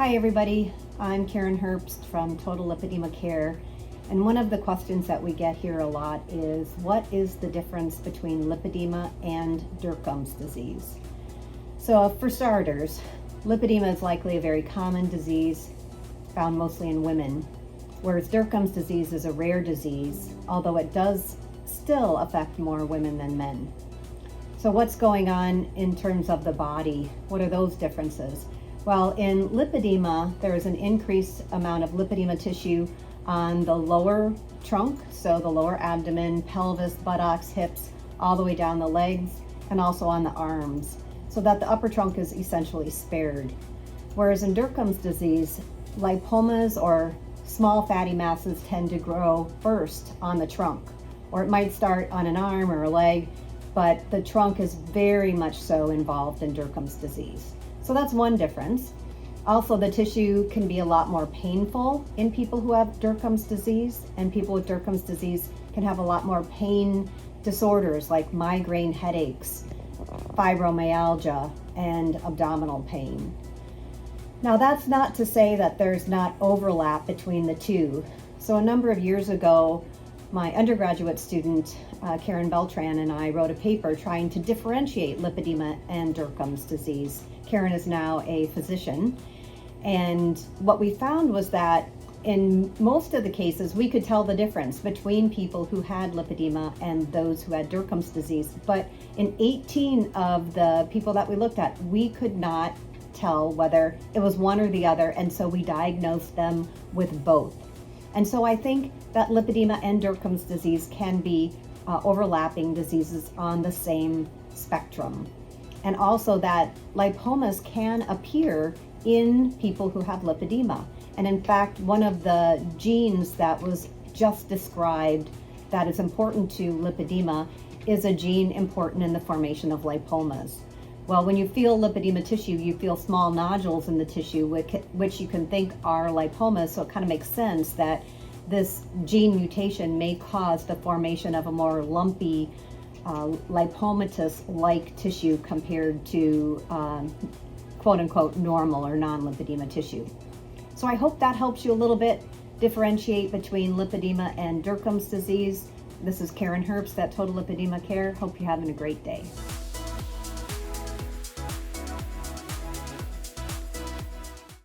Hi everybody, I'm Karen Herbst from Total Lipedema Care, and one of the questions that we get here a lot is what is the difference between lipedema and Dercum's disease? So for starters, lipedema is likely a very common disease found mostly in women, whereas Dercum's disease is a rare disease, although it does still affect more women than men. So what's going on in terms of the body? What are those differences? Well, in lipedema, there is an increased amount of lipedema tissue on the lower trunk, so the lower abdomen, pelvis, buttocks, hips, all the way down the legs, and also on the arms, so that the upper trunk is essentially spared. Whereas in Dercum's disease, lipomas or small fatty masses tend to grow first on the trunk, or it might start on an arm or a leg, but the trunk is very much so involved in Dercum's disease. So that's one difference. Also, the tissue can be a lot more painful in people who have Dercum's disease, and people with Dercum's disease can have a lot more pain disorders like migraine headaches, fibromyalgia, and abdominal pain. Now, that's not to say that there's not overlap between the two. So a number of years ago, my undergraduate student, Karen Beltran, and I wrote a paper trying to differentiate lipedema and Dercum's disease. Karen is now a physician, and what we found was that in most of the cases we could tell the difference between people who had lipedema and those who had Dercum's disease, but in 18 of the people that we looked at, we could not tell whether it was one or the other, and so we diagnosed them with both. And so I think that lipedema and Dercum's disease can be overlapping diseases on the same spectrum. And also that lipomas can appear in people who have lipedema. And in fact, one of the genes that was just described that is important to lipedema is a gene important in the formation of lipomas. Well, when you feel lipedema tissue, you feel small nodules in the tissue, which you can think are lipomas, so it kind of makes sense that this gene mutation may cause the formation of a more lumpy, lipomatous-like tissue compared to quote-unquote normal or non-lipedema tissue. So I hope that helps you a little bit differentiate between lipedema and Dercum's disease. This is Karen Herbst at Total Lipedema Care. Hope you're having a great day.